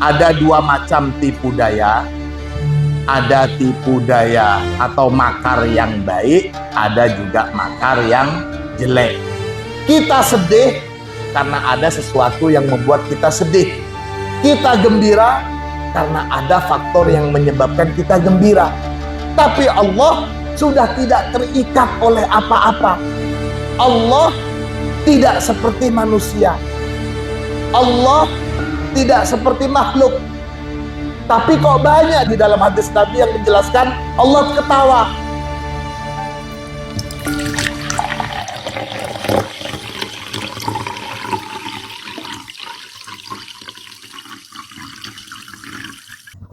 Ada dua macam tipu daya. Ada tipu daya atau makar yang baik, ada juga makar yang jelek. Kita sedih karena ada sesuatu yang membuat kita sedih. Kita gembira karena ada faktor yang menyebabkan kita gembira. Tapi Allah sudah tidak terikat oleh apa-apa. Allah tidak seperti manusia. Allah tidak seperti makhluk. Tapi kok banyak di dalam hadis Nabi yang menjelaskan Allah ketawa.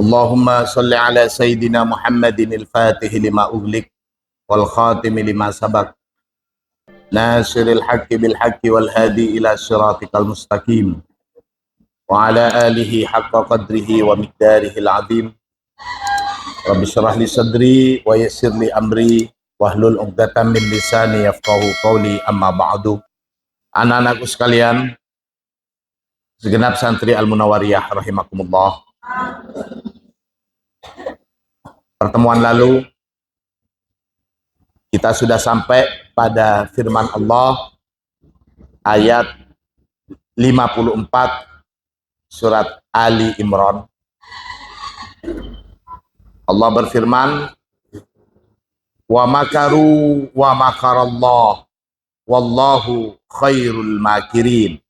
Allahumma salli ala Sayyidina Muhammadin al-Fatih lima ughliq wal khatim lima sabaq nasiril haqqi bil haqqi wal hadi ila siratikal mustaqim wa ala alihi haqqa qadrihi wa miqdarihil azim. Rabbi syrah li sadri wa yassir li amri wahlul 'uqdatam min lisani yafqahu qawli, amma ba'du. Anak-anakku sekalian, segenap santri Al-Munawwariyah rahimakumullah. Pertemuan lalu kita sudah sampai pada firman Allah ayat 54 surat Ali Imran. Allah berfirman, wa makaru wa makarallah wallahu khairul makirin.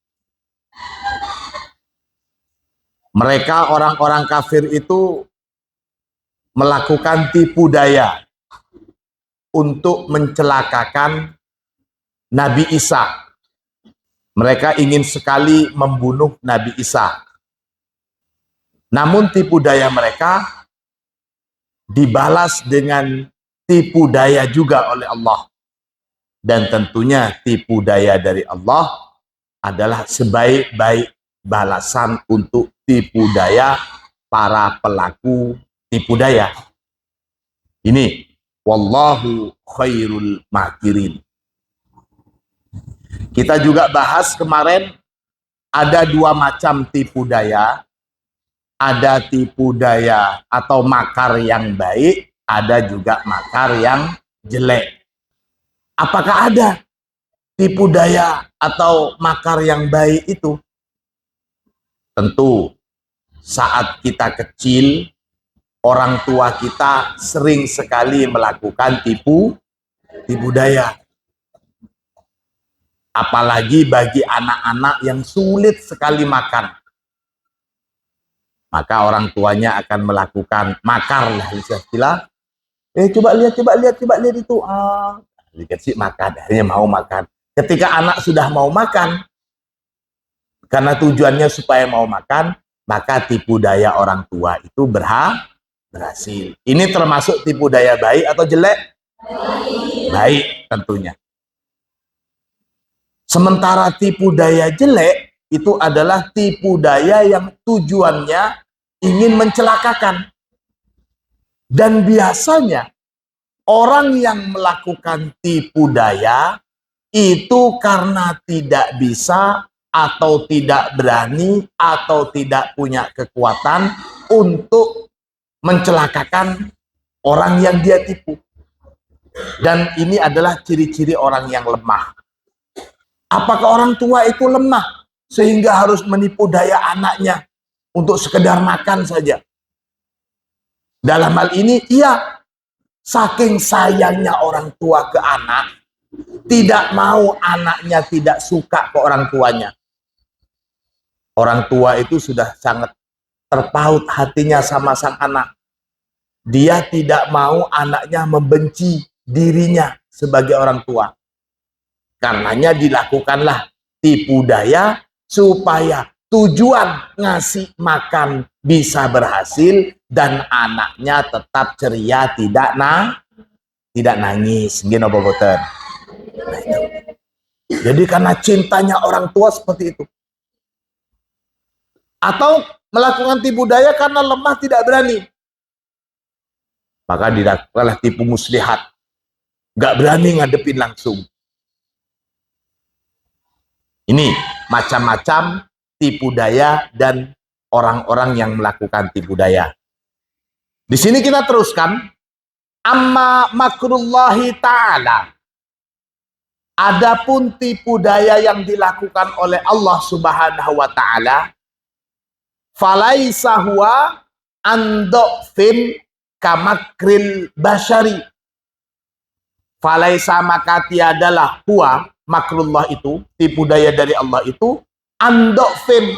Mereka orang-orang kafir itu melakukan tipu daya untuk mencelakakan Nabi Isa. Mereka ingin sekali membunuh Nabi Isa. Namun tipu daya mereka dibalas dengan tipu daya juga oleh Allah. Dan tentunya tipu daya dari Allah adalah sebaik-baik balasan untuk tipu daya para pelaku tipu daya. Ini wallahu khairul makirin. Kita juga bahas kemarin ada dua macam tipu daya. Ada tipu daya atau makar yang baik, ada juga makar yang jelek. Apakah ada tipu daya atau makar yang baik itu? Tentu saat kita kecil, orang tua kita sering sekali melakukan tipu daya. Apalagi bagi anak-anak yang sulit sekali makan. Maka orang tuanya akan melakukan makar lah, istilah. Coba lihat itu. Dikasih makan, akhirnya mau makan. Ketika anak sudah mau makan, karena tujuannya supaya mau makan, maka tipu daya orang tua itu berhasil. Ini termasuk tipu daya baik atau jelek? Baik tentunya. Sementara tipu daya jelek itu adalah tipu daya yang tujuannya ingin mencelakakan. Dan biasanya orang yang melakukan tipu daya itu karena tidak bisa atau tidak berani atau tidak punya kekuatan untuk mencelakakan orang yang dia tipu. Dan ini adalah ciri-ciri orang yang lemah. Apakah orang tua itu lemah sehingga harus menipu daya anaknya untuk sekedar makan saja? Dalam hal ini, iya, saking sayangnya orang tua ke anak, tidak mau anaknya tidak suka ke orang tuanya. Orang tua itu sudah sangat terpaut hatinya sama sang anak. Dia tidak mau anaknya membenci dirinya sebagai orang tua. Karenanya dilakukanlah tipu daya supaya tujuan ngasih makan bisa berhasil dan anaknya tetap ceria, tidak nangis. Gini boboten. Nah, itu. Jadi karena cintanya orang tua seperti itu. Atau melakukan tipu daya karena lemah tidak berani. Maka dilakukanlah tipu muslihat. Gak berani ngadepin langsung. Ini macam-macam tipu daya dan orang-orang yang melakukan tipu daya. Di sini kita teruskan, amma makrullahi ta'ala. Adapun tipu daya yang dilakukan oleh Allah Subhanahu wa taala, falaisa huwa andofin kamakril basyari. Falaisa maka tiadalah huwa makrullah itu, tipu daya dari Allah itu, andofin,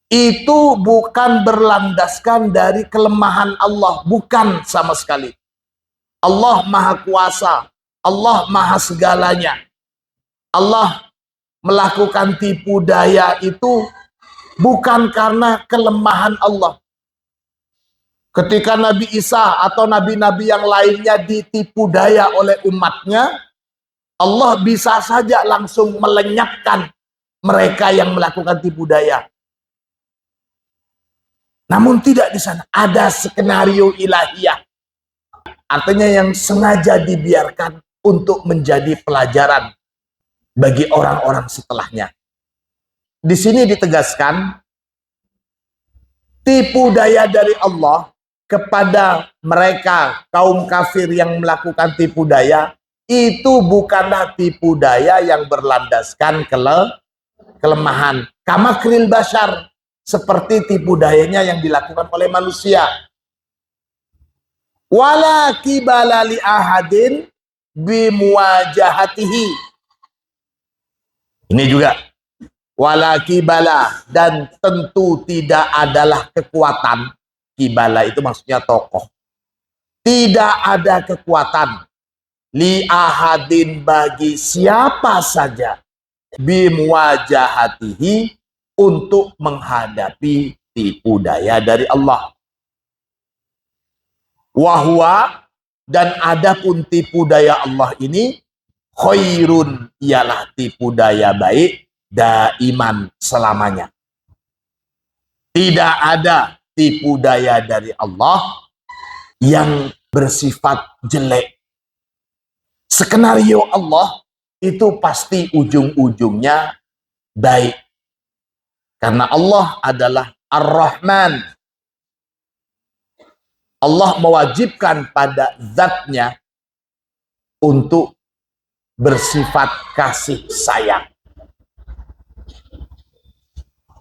itu bukan berlandaskan dari kelemahan Allah, bukan sama sekali. Allah maha kuasa, Allah maha segalanya. Allah melakukan tipu daya itu bukan karena kelemahan Allah. Ketika Nabi Isa atau nabi-nabi yang lainnya ditipu daya oleh umatnya, Allah bisa saja langsung melenyapkan mereka yang melakukan tipu daya. Namun tidak di sana. Ada skenario ilahiyah. Artinya yang sengaja dibiarkan untuk menjadi pelajaran bagi orang-orang setelahnya. Di sini ditegaskan, tipu daya dari Allah kepada mereka kaum kafir yang melakukan tipu daya itu bukanlah tipu daya yang berlandaskan kelemahan. Kamakril basyar, seperti tipu dayanya yang dilakukan oleh manusia. Wala kibala li ahadin bimuwajahatihi. Ini juga wala kibala, dan tentu tidak adalah kekuatan. Kibala itu maksudnya tokoh. Tidak ada kekuatan li ahadin bagi siapa saja bimuwajahatihi untuk menghadapi tipu daya dari Allah. Wahwa, dan adapun tipu daya Allah ini khairun, ialah tipu daya baik, daiman, selamanya. Tidak ada tipu daya dari Allah yang bersifat jelek. Skenario Allah itu pasti ujung-ujungnya baik. Karena Allah adalah Ar-Rahman. Allah mewajibkan pada zatnya untuk bersifat kasih sayang.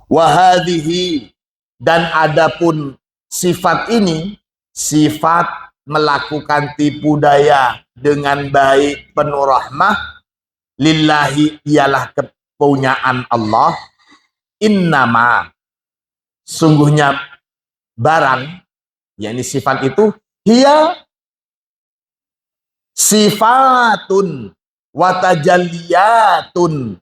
Wahadihi, dan adapun sifat ini, sifat melakukan tipu daya dengan baik penuh rahmah, lillahi, ialah kepunyaan Allah. Innama, sungguhnya barang, yakni sifat itu, hiya sifatun watajalliyatun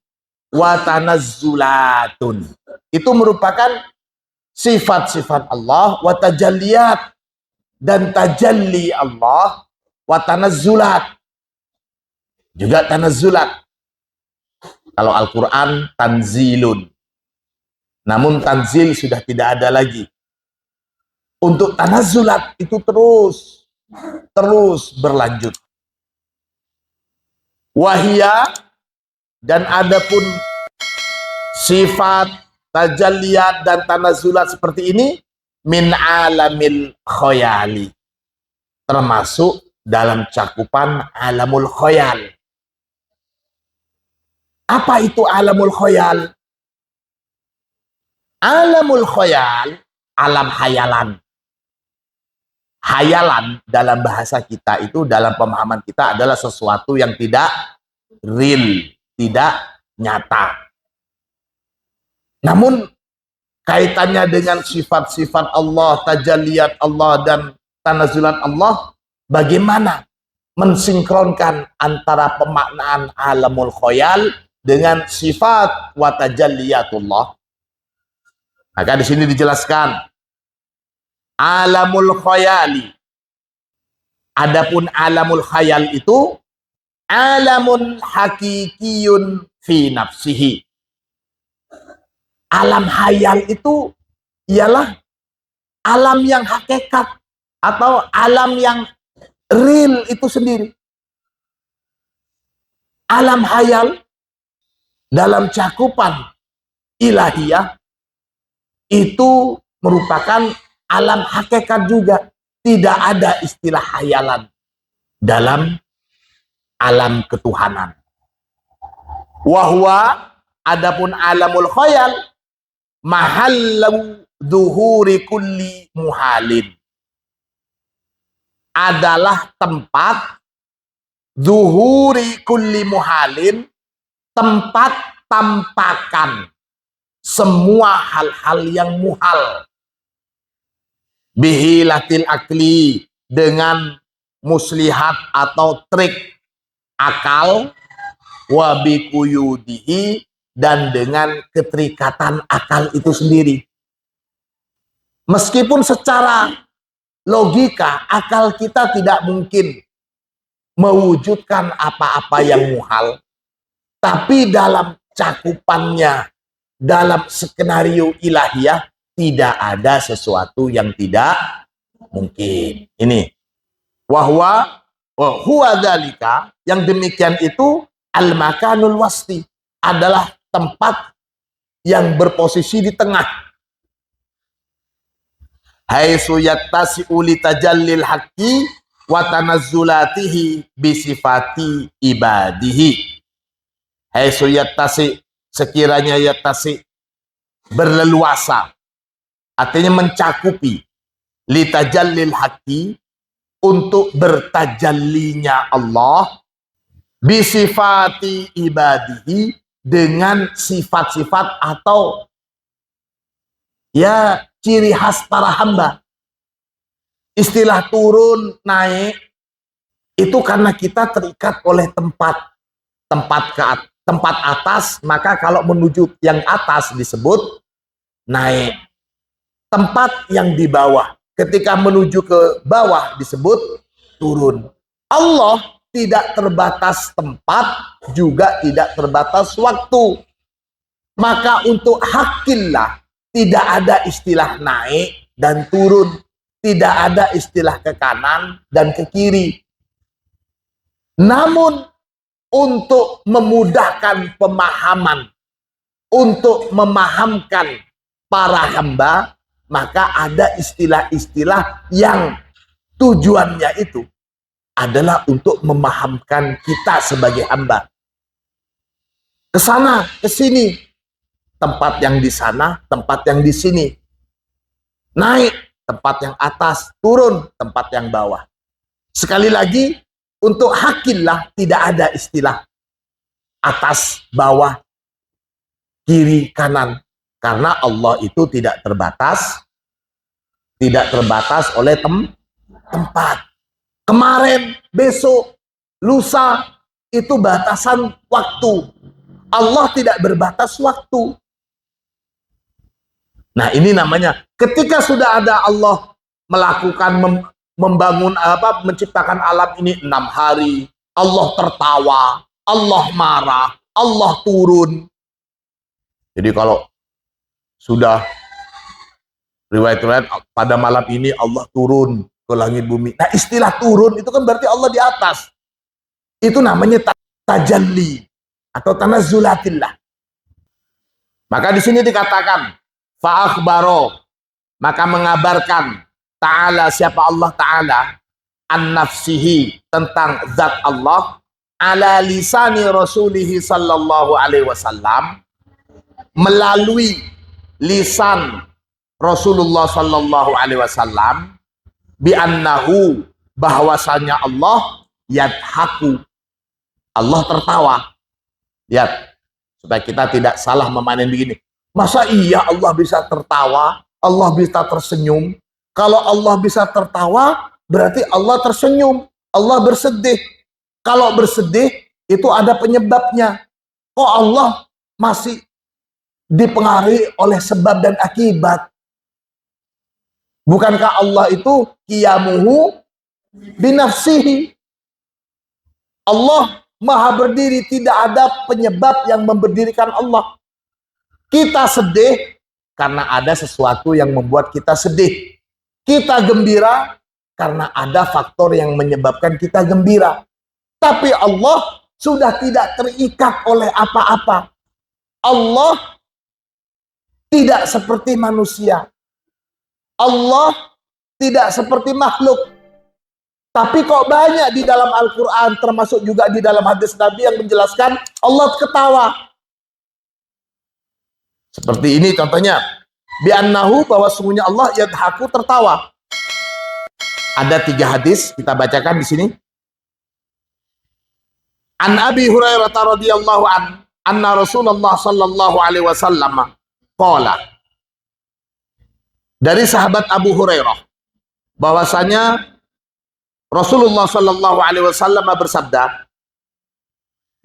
watanazzulatun. Itu merupakan sifat-sifat Allah, watajalliyat, dan tajalli Allah, watanazzulat, juga tanazzulat. Kalau Al-Quran tanzilun, namun tanzil sudah tidak ada lagi. Untuk tanazzulat itu terus berlanjut. Wahia, dan adapun sifat tajalliyat dan tanazzulat seperti ini, min alamil khayali, termasuk dalam cakupan alamul khayal. Apa itu alamul khayal? Alamul khayal, alam hayalan. Hayalan dalam bahasa kita itu, dalam pemahaman kita, adalah sesuatu yang tidak real, tidak nyata. Namun kaitannya dengan sifat-sifat Allah, tajalliyat Allah, dan tanazzulat Allah, bagaimana mensinkronkan antara pemaknaan alamul khayal dengan sifat wa tajalliyatullah? Maka di sini dijelaskan alamul khayali. Adapun alamul khayal itu alamun hakikiyun fi nafsihi. Alam khayal itu ialah alam yang hakikat atau alam yang real itu sendiri. Alam khayal dalam cakupan ilahiyah itu merupakan alam hakikat juga. Tidak ada istilah hayalan dalam alam ketuhanan. Wahwa adapun alamul khayal mahallu zuhuri kulli muhalin, adalah tempat zuhuri kulli muhalin, tempat tampakan semua hal-hal yang muhal, bihilatil akli, dengan muslihat atau trik akal, wabikuyudihi, dan dengan keterikatan akal itu sendiri. Meskipun secara logika akal kita tidak mungkin mewujudkan apa-apa yang muhal, tapi dalam cakupannya, dalam skenario ilahiyah, tidak ada sesuatu yang tidak mungkin. Ini wahwa huwa dzalika, yang demikian itu al-makanul wasti, adalah tempat yang berposisi di tengah. Haitsu yattasi'u li tajallil haqqi wa tanazzulatihi bi sifati ibadihi. Haitsu yattasi, sekiranya yattasi, berleluasa, artinya mencakupi, li tajallil haqqi, untuk bertajallinya Allah, bisifati ibadihi, dengan sifat-sifat atau ya ciri khas para hamba. Istilah turun naik itu karena kita terikat oleh tempat atas, maka kalau menuju yang atas disebut naik. Tempat yang di bawah, ketika menuju ke bawah disebut turun. Allah tidak terbatas tempat, juga tidak terbatas waktu. Maka untuk hakillah tidak ada istilah naik dan turun, tidak ada istilah ke kanan dan ke kiri. Namun untuk memudahkan pemahaman, untuk memahamkan para hamba, maka ada istilah-istilah yang tujuannya itu adalah untuk memahamkan kita sebagai hamba. Ke sana, ke sini, tempat yang di sana, tempat yang di sini. Naik, tempat yang atas, turun, tempat yang bawah. Sekali lagi, untuk hakillah tidak ada istilah atas, bawah, kiri, kanan. Karena Allah itu tidak terbatas oleh tempat. Kemarin, besok, lusa, itu batasan waktu. Allah tidak berbatas waktu. Nah, ini namanya ketika sudah ada Allah melakukan membangun menciptakan alam ini 6 hari, Allah tertawa, Allah marah, Allah turun. Jadi kalau sudah riwayat-riwayat pada malam ini Allah turun ke langit bumi. Nah, istilah turun itu kan berarti Allah di atas. Itu namanya tajalli atau tanazzulatillah. Maka di sini dikatakan fa akhbaro, maka mengabarkan ta'ala, siapa Allah Ta'ala, an nafsihi, tentang zat Allah, ala lisani rasulihi sallallahu alaihi wasallam, melalui lisan Rasulullah sallallahu alaihi wasallam, bi annahu, bahwasanya Allah yadhaku, Allah tertawa. Lihat, supaya kita tidak salah memanen begini. Masa iya Allah bisa tertawa, Allah bisa tersenyum? Kalau Allah bisa tertawa, berarti Allah tersenyum, Allah bersedih. Kalau bersedih, itu ada penyebabnya. Kok Allah masih dipengaruhi oleh sebab dan akibat? Bukankah Allah itu qiyamuhu binafsihi? Allah maha berdiri, tidak ada penyebab yang memberdirikan Allah. Kita sedih karena ada sesuatu yang membuat kita sedih. Kita gembira karena ada faktor yang menyebabkan kita gembira. Tapi Allah sudah tidak terikat oleh apa-apa. Allah tidak seperti manusia. Allah tidak seperti makhluk. Tapi kok banyak di dalam Al-Quran, termasuk juga di dalam hadis Nabi yang menjelaskan Allah ketawa. Seperti ini contohnya. Bi'annahu, bahwa sungguhnya Allah yadhaku, tertawa. Ada 3 hadis, kita bacakan di sini. An Abi Hurairah radhiyallahu anna Rasulullah sallallahu alaihi wasallam qala. Dari sahabat Abu Hurairah bahwasanya Rasulullah sallallahu alaihi wasallam bersabda,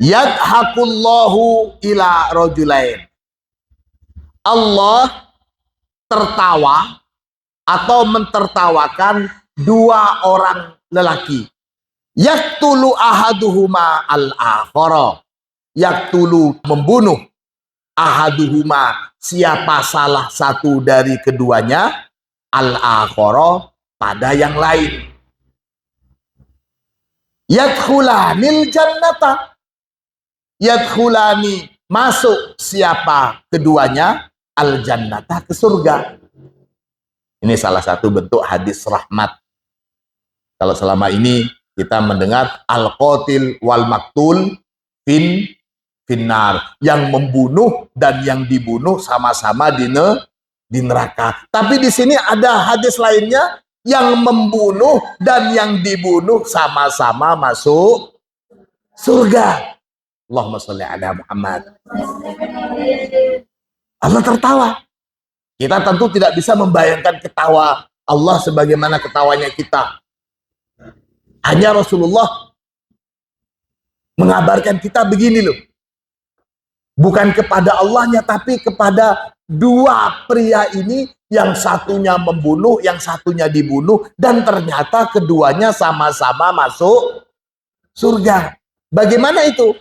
yadhakullahu ila rajulain. Allah tertawa atau mentertawakan 2 orang lelaki. Yaktulu ahaduhuma al-akhara. Yaktulu, membunuh, ahaduhuma, siapa salah satu dari keduanya, al-akhara, pada yang lain. Yadkhulanil jannata. Yadkhulani, masuk siapa keduanya, al-jannata, ke surga. Ini salah satu bentuk hadis rahmat. Kalau selama ini kita mendengar al-qatil wal maktul finnar, yang membunuh dan yang dibunuh sama-sama di neraka. Tapi di sini ada hadis lainnya, yang membunuh dan yang dibunuh sama-sama masuk surga. Allahumma sholli ala Muhammad. Allah tertawa. Kita tentu tidak bisa membayangkan ketawa Allah sebagaimana ketawanya kita. Hanya Rasulullah mengabarkan kita begini loh. Bukan kepada Allahnya, tapi kepada 2 pria ini, yang satunya membunuh, yang satunya dibunuh, dan ternyata keduanya sama-sama masuk surga. Bagaimana itu?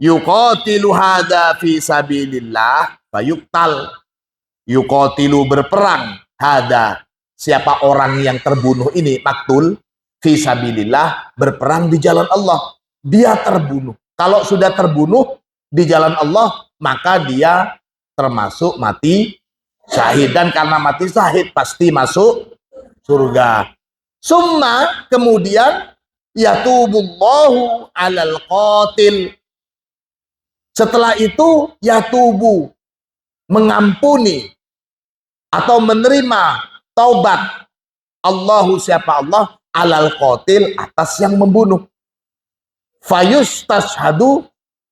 Yuqatilu hadza fi sabilillah fayuqtal. Yuqatilu, berperang, hadza, siapa orang yang terbunuh ini, maktul, fi sabilillah, berperang di jalan Allah. Dia terbunuh. Kalau sudah terbunuh di jalan Allah, maka dia termasuk mati syahid, dan karena mati syahid pasti masuk surga. Summa, kemudian, yatubullahu alal qatil. Setelah itu, yatubu, mengampuni atau menerima taubat Allahu, siapa Allah, alal qatil, atas yang membunuh. Fayustashhadu,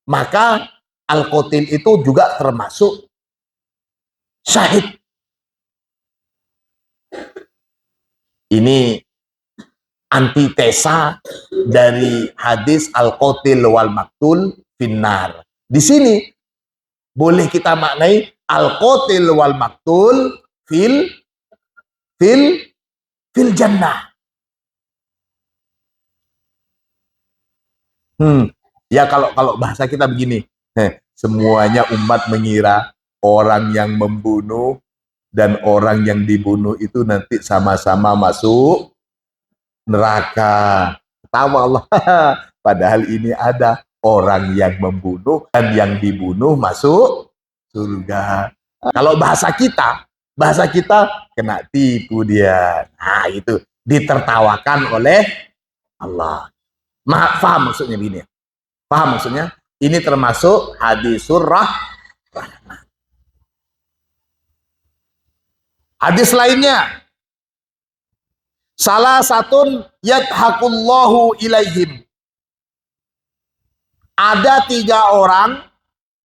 maka al-qatil itu juga termasuk syahid. Ini antitesa dari hadis al-qatil wal maktul finnar. Di sini boleh kita maknai al-qatil wal maktul fil jannah. Ya kalau bahasa kita begini, semuanya umat mengira orang yang membunuh dan orang yang dibunuh itu nanti sama-sama masuk neraka. Tahu Allah, padahal ini ada orang yang membunuh dan yang dibunuh masuk surga. Kalau bahasa kita kena tipu dia. Nah, itu ditertawakan oleh Allah. Paham maksudnya begini? Paham maksudnya? Ini termasuk hadisur rahmah. Hadis lainnya, salah satun yadhakullahu ilaihim. Ada 3 orang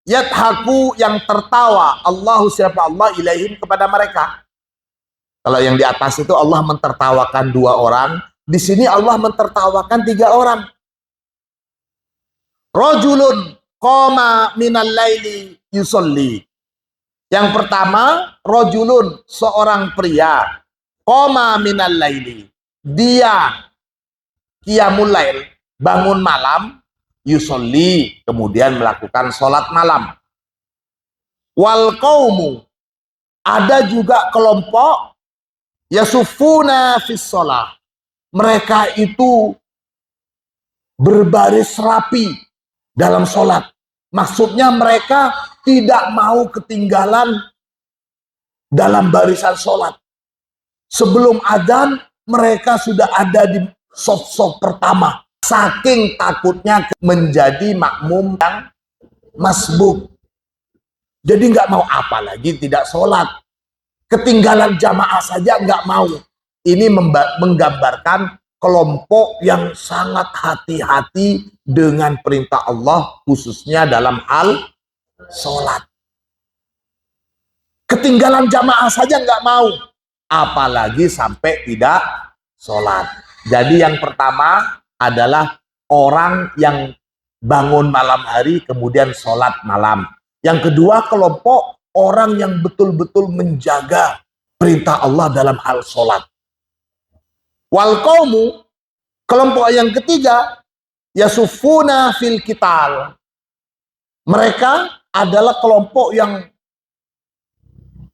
yadhaku, yang tertawa, Allahu, siapa Allah, ilaihim, kepada mereka. Kalau yang di atas itu Allah mentertawakan 2 orang, di sini Allah mentertawakan 3 orang. Rajulun qama minal laili yusolli. Yang pertama, rajulun, seorang pria, qama minal laili, dia qiyamul lail, bangun malam, yusolli, kemudian melakukan sholat malam. Wal qaumu, ada juga kelompok yasufuna fis sholah, mereka itu berbaris rapi dalam sholat. Maksudnya mereka tidak mau ketinggalan dalam barisan sholat. Sebelum adzan, mereka sudah ada di saf-saf pertama. Saking takutnya menjadi makmum yang masbuk. Jadi nggak mau, apa lagi tidak sholat. Ketinggalan jamaah saja nggak mau. Ini menggambarkan kelompok yang sangat hati-hati dengan perintah Allah, khususnya dalam hal sholat. Ketinggalan jamaah saja nggak mau, apalagi sampai tidak sholat. Jadi yang pertama adalah orang yang bangun malam hari kemudian sholat malam. Yang kedua, kelompok orang yang betul-betul menjaga perintah Allah dalam hal sholat. Wal qaumu, kelompok yang ketiga, yasufuna fil qital. Mereka adalah kelompok yang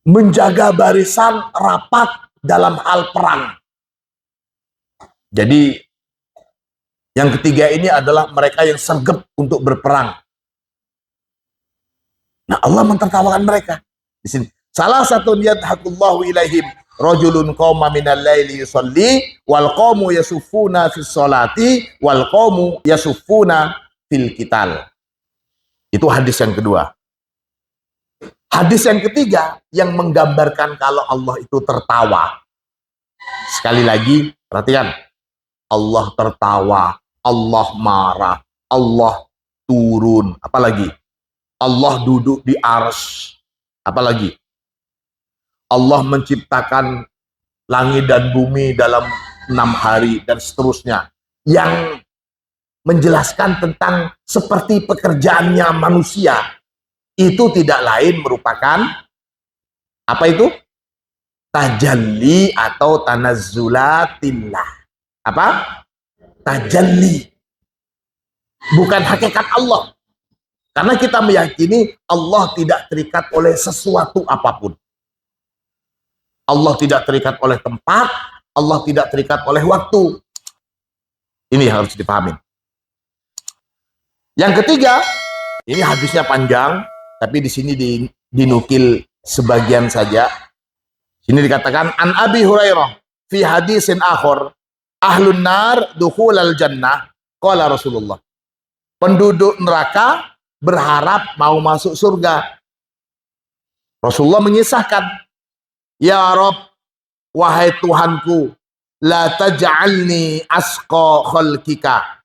menjaga barisan rapat dalam hal perang. Jadi yang ketiga ini adalah mereka yang sergap untuk berperang. Nah, Allah mentertawakan mereka di sini. Salah satu yadhakullahu ilaihim rajulun qama minal laili yusalli wal qaumu yasuffuna fis sholati wal qaumu yasuffuna fil qital. Itu hadis yang kedua. Hadis yang ketiga yang menggambarkan kalau Allah itu tertawa. Sekali lagi, perhatikan. Allah tertawa, Allah marah, Allah turun. Apalagi? Allah duduk di arsy. Apalagi? Allah menciptakan langit dan bumi dalam 6 hari dan seterusnya. Yang menjelaskan tentang seperti pekerjaannya manusia. Itu tidak lain merupakan apa itu? Tajalli atau tanazzulatillah. Apa? Tajalli. Bukan hakikat Allah. Karena kita meyakini Allah tidak terikat oleh sesuatu apapun. Allah tidak terikat oleh tempat, Allah tidak terikat oleh waktu. Ini harus dipahami. Yang ketiga, ini hadisnya panjang, tapi di sini dinukil sebagian saja. Sini dikatakan an Abi Hurairah fi hadisin akhir, ahlun nar dukhulal jannah, qala Rasulullah. Penduduk neraka berharap mau masuk surga. Rasulullah mengisahkan, ya Rabb, wahai Tuhanku, la taj'alni asqa khalqika.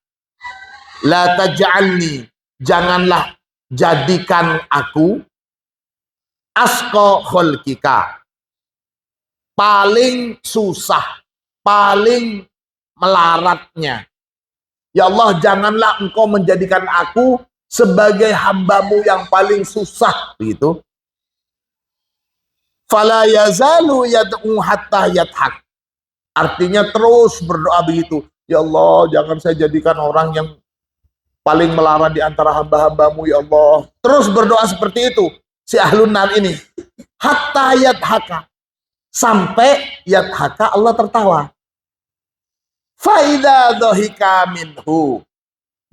La taj'alni, janganlah jadikan aku asqa khalqika, paling susah, paling melaratnya. Ya Allah, janganlah engkau menjadikan aku sebagai hambamu yang paling susah, begitu. Fala yazalu yad'u hatta yadhak. Artinya terus berdoa begitu. Ya Allah, jangan saya jadikan orang yang paling melarat di antara hamba-hambamu, ya Allah. Terus berdoa seperti itu si ahlun nar ini. Hatta yadhaka. Sampai yadhaka, Allah tertawa. Faida dohika minhu.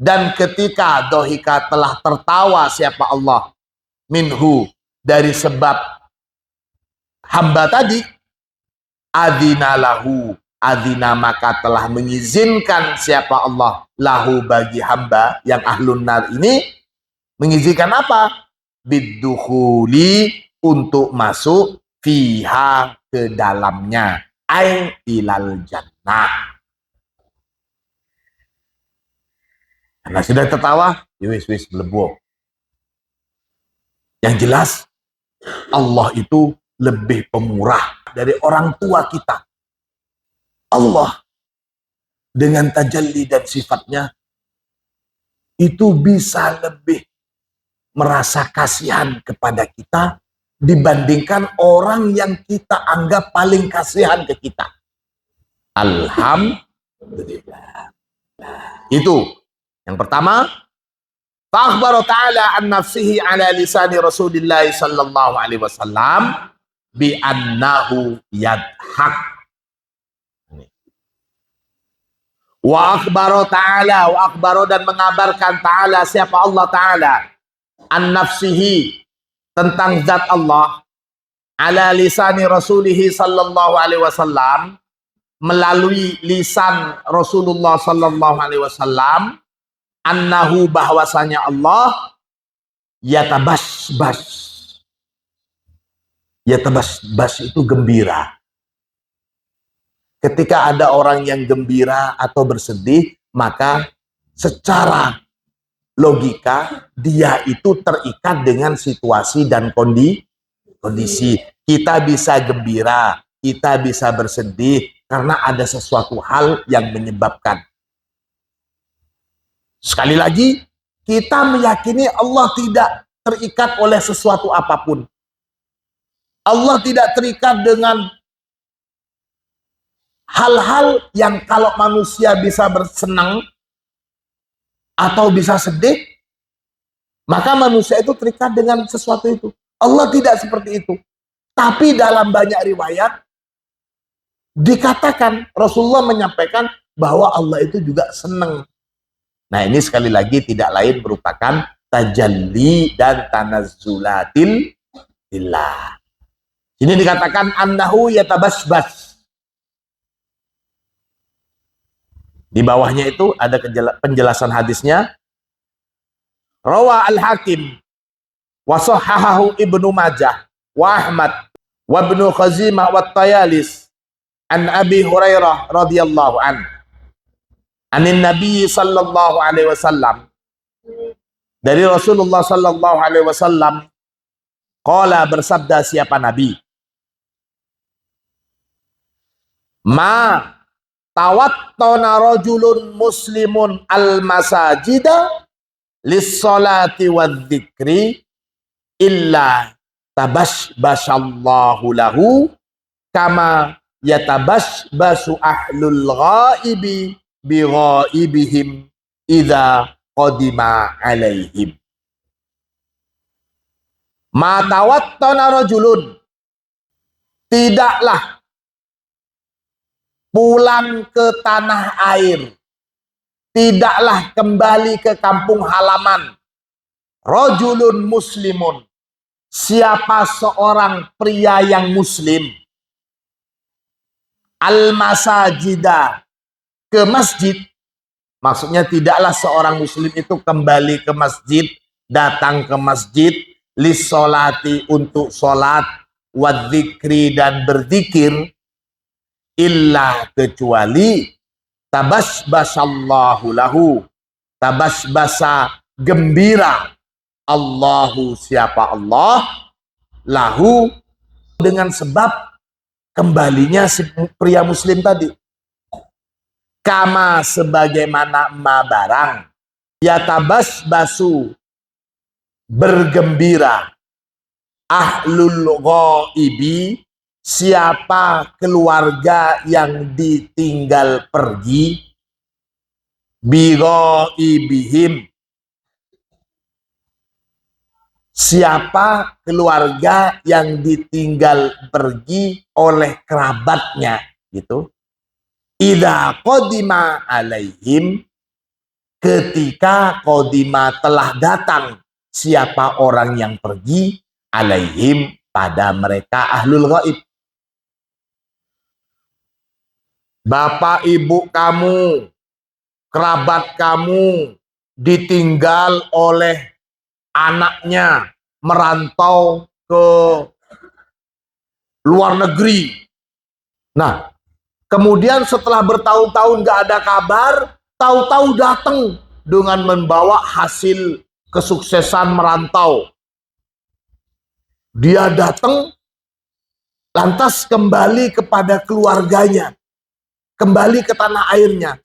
Dan ketika dohika telah tertawa siapa Allah minhu, dari sebab hamba tadi, adina lahu, adina maka telah mengizinkan siapa Allah lahu bagi hamba yang ahlun nar ini. Mengizinkan apa? Biddukhuli, untuk masuk, fiha, ke dalamnya, ay ilal jannah. Karena sudah tertawa, wis melebuh. Yang jelas, Allah itu lebih pemurah dari orang tua kita. Allah dengan tajalli dan sifatnya itu bisa lebih merasa kasihan kepada kita dibandingkan orang yang kita anggap paling kasihan ke kita. Alhamdulillah. Itu yang pertama, fa'akhbara ta'ala an nafsihi ala lisani Rasulillah sallallahu alaihi wasallam bi annahu yadhak. Wa akhbara ta'ala, wa akhbara, dan mengabarkan ta'ala siapa Allah ta'ala, an nafsihi, tentang zat Allah, ala lisani Rasulih sallallahu alaihi wasallam, melalui lisan Rasulullah sallallahu alaihi wasallam, annahu, bahwasanya Allah yatabasbas. Yatabasbas itu gembira. Ketika ada orang yang gembira atau bersedih, maka secara logika dia itu terikat dengan situasi dan kondisi. Kita bisa gembira, kita bisa bersedih karena ada sesuatu hal yang menyebabkan. Sekali lagi, kita meyakini Allah tidak terikat oleh sesuatu apapun. Allah tidak terikat dengan hal-hal yang kalau manusia bisa bersenang atau bisa sedih, maka manusia itu terikat dengan sesuatu itu. Allah tidak seperti itu. Tapi dalam banyak riwayat dikatakan, Rasulullah menyampaikan bahwa Allah itu juga senang. Nah, ini sekali lagi tidak lain merupakan tajalli dan tanazzulatil billah. Ini dikatakan annahu yatabasbas. Di bawahnya itu ada penjelasan hadisnya. Rawa al-Hakim wa sahhahahu Ibnu Majah wa Ahmad wa Ibnu Khazimah wa Tayalis an Abi Hurairah radhiyallahu an. Anin Nabi sallallahu alaihi wasallam, dari Rasulullah sallallahu alaihi wasallam, qala, bersabda siapa Nabi, ma tawattana rajulun muslimun al-masajida lis-salati wadh-dhikri illa tabashbashallahu lahu kama yatabashbasu ahlul ghaibi bi ghaibihim idza qadima alaihim. Ma tawattana rajulun, tidaklah pulang ke tanah air, tidaklah kembali ke kampung halaman, rajulun muslimun, siapa seorang pria yang muslim, al-masajida, ke masjid, maksudnya tidaklah seorang muslim itu kembali ke masjid, datang ke masjid, lissolati, untuk sholat, wadzikri, dan berzikir, illa, kecuali tabashbasallahu lahu, tabashbasa, gembira, Allahu, siapa Allah, lahu, dengan sebab kembalinya si pria muslim tadi. Kama, sebagaimana ma barang, yatabashbasu, bergembira, ahlul ghaibi, siapa keluarga yang ditinggal pergi, bi ghaibihim, siapa keluarga yang ditinggal pergi oleh kerabatnya, gitu. Idza qadima alaihim, ketika qadima, telah datang siapa orang yang pergi, alaihim, pada mereka ahlul ghaib. Bapak ibu kamu, kerabat kamu ditinggal oleh anaknya merantau ke luar negeri. Nah, kemudian setelah bertahun-tahun gak ada kabar, tahu-tahu datang dengan membawa hasil kesuksesan merantau. Dia datang, lantas kembali kepada keluarganya, kembali ke tanah airnya.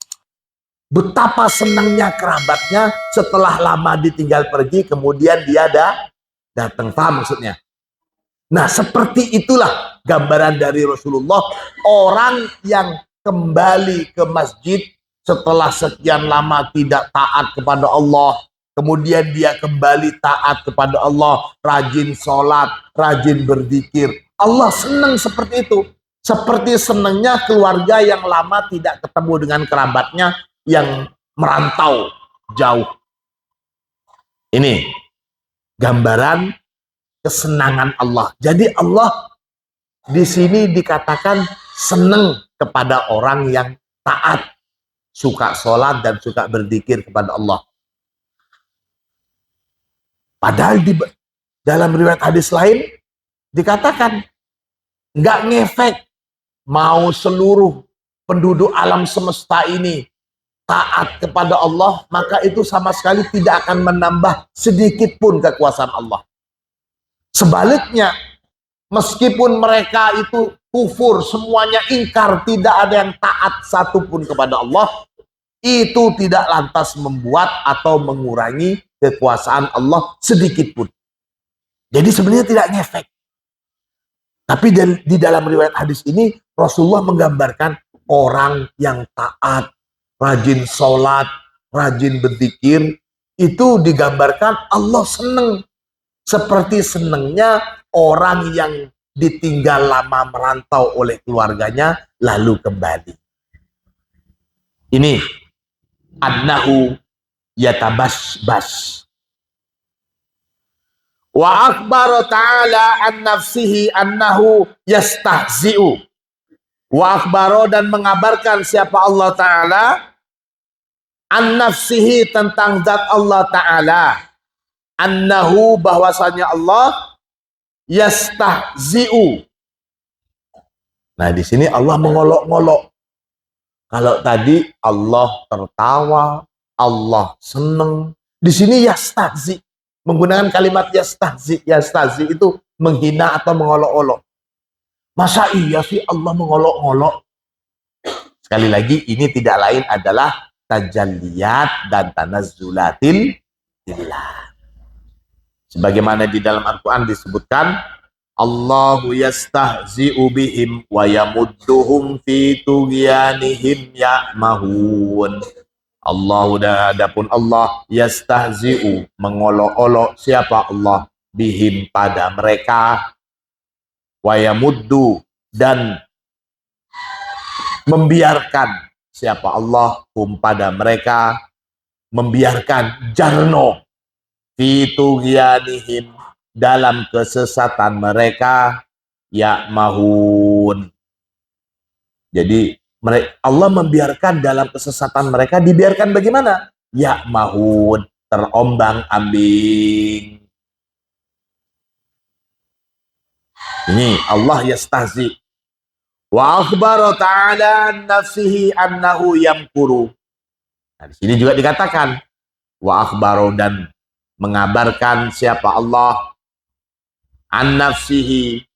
Betapa senangnya kerabatnya setelah lama ditinggal pergi, kemudian dia datang. Paham maksudnya? Nah, seperti itulah gambaran dari Rasulullah, orang yang kembali ke masjid setelah sekian lama tidak taat kepada Allah, kemudian dia kembali taat kepada Allah, rajin sholat, rajin berzikir. Allah senang seperti itu. Seperti senangnya keluarga yang lama tidak ketemu dengan kerabatnya yang merantau jauh. Ini gambaran kesenangan Allah. Jadi Allah di sini dikatakan senang kepada orang yang taat, suka sholat dan suka berzikir kepada Allah. Padahal di dalam riwayat hadis lain dikatakan nggak ngefek mau seluruh penduduk alam semesta ini taat kepada Allah, maka itu sama sekali tidak akan menambah sedikit pun kekuasaan Allah. Sebaliknya, meskipun mereka itu kufur, semuanya ingkar, tidak ada yang taat satupun kepada Allah, itu tidak lantas membuat atau mengurangi kekuasaan Allah sedikit pun. Jadi sebenarnya tidak ngefek. Tapi di dalam riwayat hadis ini, Rasulullah menggambarkan orang yang taat, rajin sholat, rajin berzikir, itu digambarkan Allah senang. Seperti senangnya orang yang ditinggal lama merantau oleh keluarganya, lalu kembali. Ini, annahu yatabasbas. Wa akhbara ta'ala an nafsihi annahu yastahzi'u. Wa akhbara, dan mengabarkan siapa Allah Ta'ala, an nafsihi, tentang zat Allah Ta'ala, annahu, bahwasanya Allah, yastahzi'u. Nah, di sini Allah mengolok-ngolok. Kalau tadi Allah tertawa, Allah senang, di sini yastahzi. Menggunakan kalimat yastahzi. Yastahzi itu menghina atau mengolok-olok. Masa iya sih Allah mengolok-olok? Sekali lagi, ini tidak lain adalah tajalliyat dan tanazzulatil billah. Sebagaimana di dalam Al-Quran disebutkan, Allahu yastahzi'u bihim wa yamudduhum fi tughyanihim ya'mahun. Adapun Allah yastahzi'u, mengolok-olok siapa Allah, bihim, pada mereka, wa yamuddu, dan membiarkan siapa Allah, pada mereka, membiarkan, jarno, fi tughyanihim, dalam kesesatan mereka, ya'mahun. Jadi Allah membiarkan dalam kesesatan mereka, dibiarkan bagaimana? Ya'mahun, terombang-ambing. Ini Allah yastahzi. Wa akhbara ta'ala nafsihi annahu yamkuru. Nah, di sini juga dikatakan wa akhbara, dan mengabarkan siapa Allah, an nafsihi,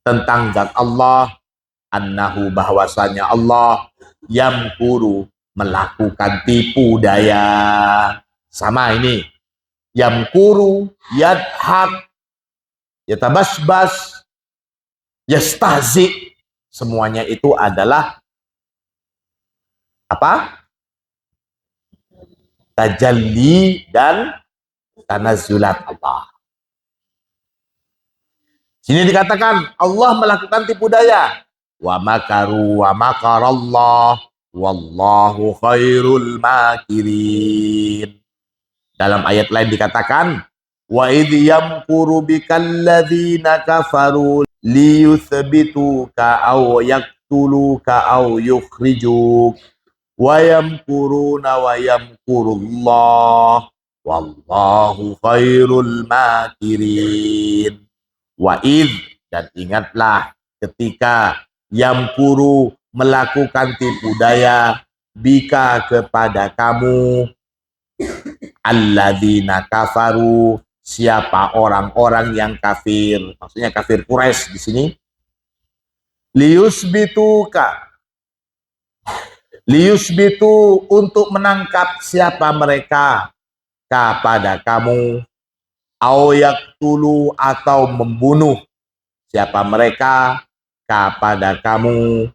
tentang zat Allah, annahu, bahwasanya Allah, yamkuru, melakukan tipu daya. Sama ini, yamkuru, yadhak, yatabasbas, yastahzi, semuanya itu adalah apa? Tajalli dan tanazzulat Allah. Sini dikatakan Allah melakukan tipu daya. Wa makaru wa makarallah wallahu khairul makirin. Dalam ayat lain dikatakan, wa idh yamkuru bikal ladzina kafaru liyuthbituka aw yaqtuluka aw yukhrijuk wa yamkuruna wa yamkurullah wallahu khairul makirin. Wa idh, dan ingatlah ketika yamkuru, melakukan tipu daya, bika, kepada kamu, alladzina kafaru, siapa orang-orang yang kafir, maksudnya kafir Quraisy di sini, liyusbitu, untuk menangkap siapa mereka, kepada kamu, au yaqtulu, atau membunuh siapa mereka, kepada kamu,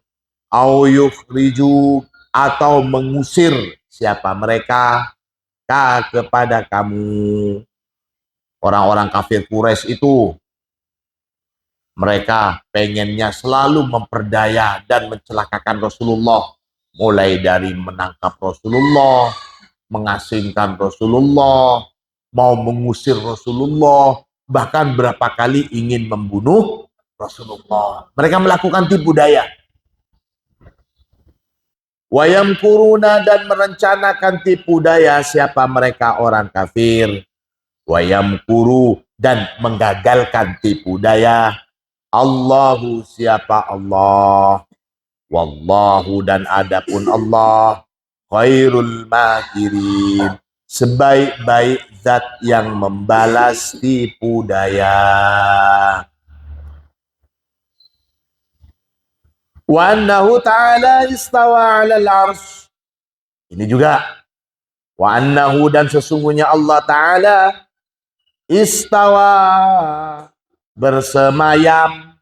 au yukhriju, atau mengusir siapa mereka, kepada kamu. Orang-orang kafir Quraisy itu, mereka pengennya selalu memperdaya dan mencelakakan Rasulullah, mulai dari menangkap Rasulullah, mengasingkan Rasulullah, mau mengusir Rasulullah, bahkan berapa kali ingin membunuh Rasulullah. Mereka melakukan tipu daya. Wayamkuruna, dan merencanakan tipu daya siapa mereka? Orang kafir. Wayamkuru, dan menggagalkan tipu daya Allahu, siapa Allah. Wallahu, dan adapun Allah khairul makirin, sebaik-baik zat yang membalas tipu daya. Wa annahu ta'ala istawa 'alal 'arsy. Ini juga wa annahu, dan sesungguhnya Allah Ta'ala istawa, bersemayam,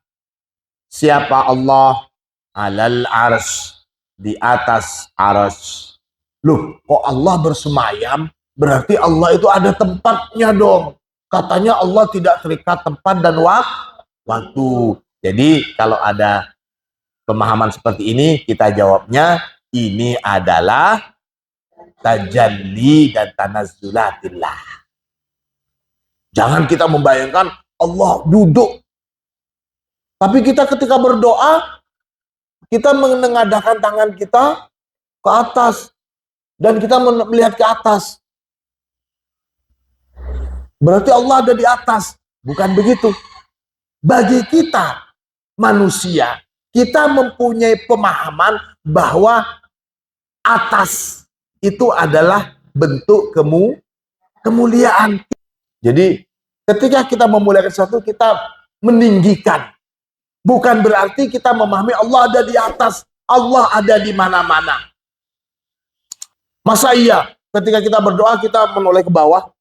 siapa Allah, 'alal 'arsy, di atas arsy. Loh, kok Allah bersemayam? Berarti Allah itu ada tempatnya dong. Katanya Allah tidak terikat tempat dan waktu. Jadi kalau ada pemahaman seperti ini, kita jawabnya ini adalah tajalli dan tanazzulatillah. Jangan kita membayangkan Allah duduk. Tapi kita ketika berdoa, kita menengadahkan tangan kita ke atas. Dan kita melihat ke atas. Berarti Allah ada di atas. Bukan begitu. Bagi kita, manusia, kita mempunyai pemahaman bahwa atas itu adalah bentuk kemuliaan. Jadi ketika kita memuliakan sesuatu, kita meninggikan. Bukan berarti kita memahami Allah ada di atas, Allah ada di mana-mana. Masa iya ketika kita berdoa kita menoleh ke bawah?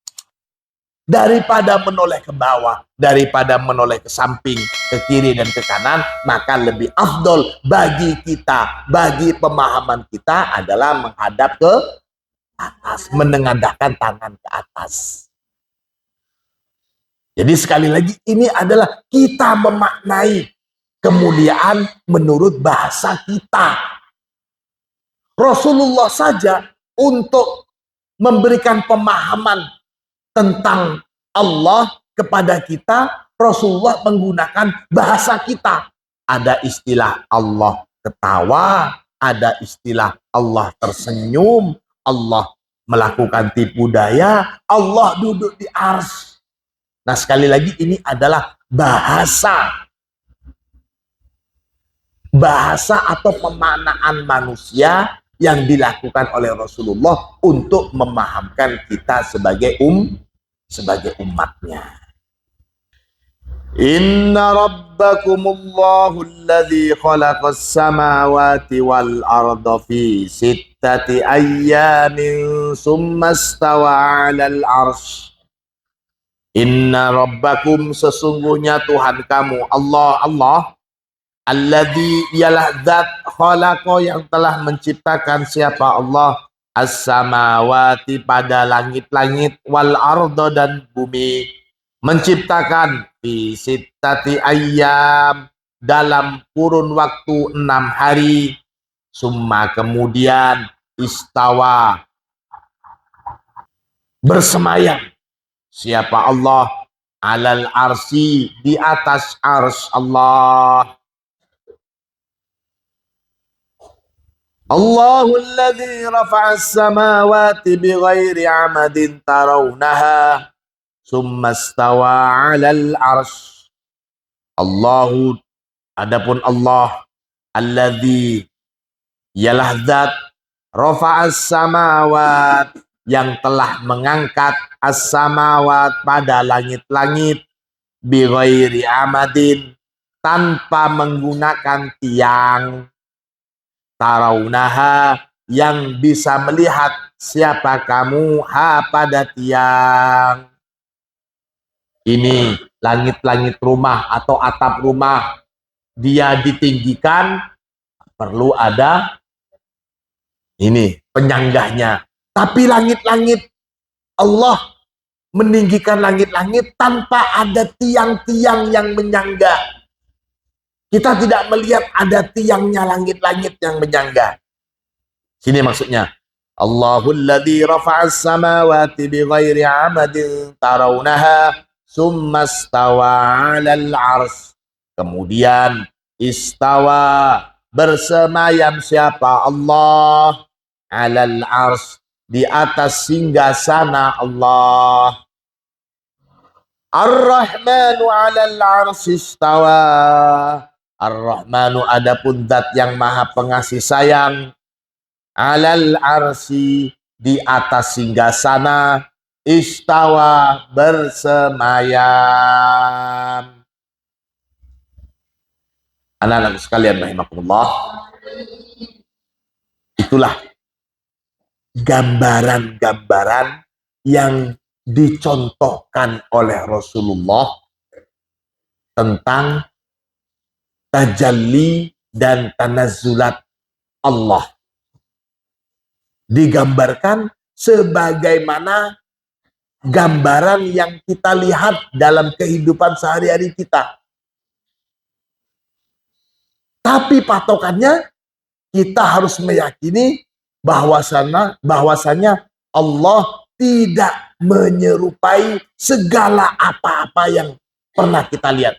Daripada menoleh ke bawah, daripada menoleh ke samping, ke kiri dan ke kanan, maka lebih afdol bagi kita, bagi pemahaman kita adalah menghadap ke atas, menengadahkan tangan ke atas. Jadi sekali lagi ini adalah kita memaknai kemuliaan menurut bahasa kita. Rasulullah saja untuk memberikan pemahaman tentang Allah kepada kita, Rasulullah menggunakan bahasa kita. Ada istilah Allah ketawa, ada istilah Allah tersenyum, Allah melakukan tipu daya, Allah duduk di arsy. Nah sekali lagi ini adalah bahasa atau pemaknaan manusia yang dilakukan oleh Rasulullah untuk memahamkan kita sebagai umatnya. Inna rabbakumullahu alladhi khalaqas samawati wal arda fi sittati ayyamin summa istawa 'alal 'arsy. Inna rabbakum, sesungguhnya Tuhan kamu, Allah alladzi, ialah zat, khalaqa, yang telah menciptakan siapa Allah, as-samawati, pada langit-langit, wal arda, dan bumi, menciptakan fi sittati ayyam, dalam kurun waktu 6 hari, summa, kemudian, istawa, bersemayam siapa Allah, alal arsy, di atas arsy Allah. Allahul ladzi rafa'as samawati bighairi 'amadin tarawnaha summa istawa 'alal 'arsy. Allahu, adapun Allah, alladzi, ialah zat, rafa'as samawat, yang telah mengangkat as-samawat, pada langit-langit, bighairi 'amadin, tanpa menggunakan tiang, tarawunaha, yang bisa melihat siapa kamu, ha, pada tiang. Ini langit-langit rumah atau atap rumah, dia ditinggikan, perlu ada ini penyanggahnya. Tapi langit-langit, Allah meninggikan langit-langit tanpa ada tiang-tiang yang menyanggah. Kita tidak melihat ada tiangnya langit-langit yang menyanggah. Sini maksudnya. Allahul ladzi rafa'as samawati bighairi 'amadin tarawnaha summa istawa 'alal 'arsy. Kemudian istawa, bersemayam siapa? Allah alal ars, di atas singgasana Allah. Ar-Rahmanu alal ars istawa. Ar-Rahmanu adapun zat yang maha pengasih sayang, alal arsi, di atas singgasana, istawa, bersemayam. Anak-anak sekalian rahimakumullah, itulah gambaran-gambaran yang dicontohkan oleh Rasulullah tentang tajalli dan tanazzulat Allah. Digambarkan sebagaimana gambaran yang kita lihat dalam kehidupan sehari-hari kita. Tapi patokannya kita harus meyakini bahwasanya Allah tidak menyerupai segala apa-apa yang pernah kita lihat.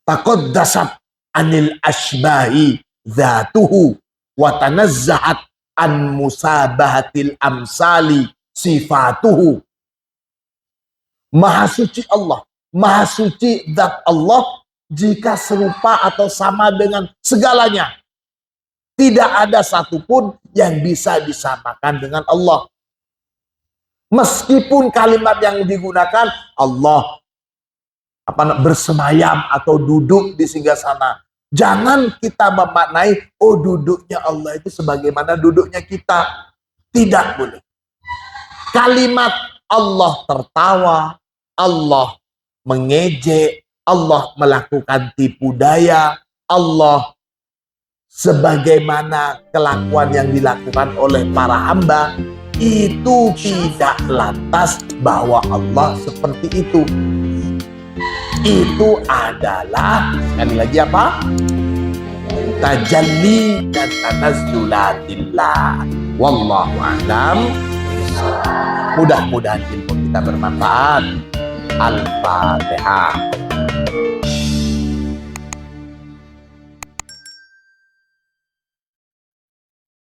Taqaddasat anil asbahi dzatuhu wa tanazzahat an musabahatil amsali sifatuhu. Maha suci Allah, maha suci zat Allah jika serupa atau sama dengan segalanya. Tidak ada satupun yang bisa disamakan dengan Allah. Meskipun kalimat yang digunakan Allah bersemayam atau duduk di singgasana, jangan kita memaknai duduknya Allah itu sebagaimana duduknya kita. Tidak boleh. Kalimat Allah tertawa, Allah mengejek, Allah melakukan tipu daya, Allah sebagaimana kelakuan yang dilakukan oleh para hamba, itu tidak lantas bahwa Allah seperti itu. Itu adalah, sekali lagi apa? Tajalli dan tanazzulatillah. Wallahu a'lam. Mudah-mudahan ilmu kita bermanfaat. Al-Fatihah.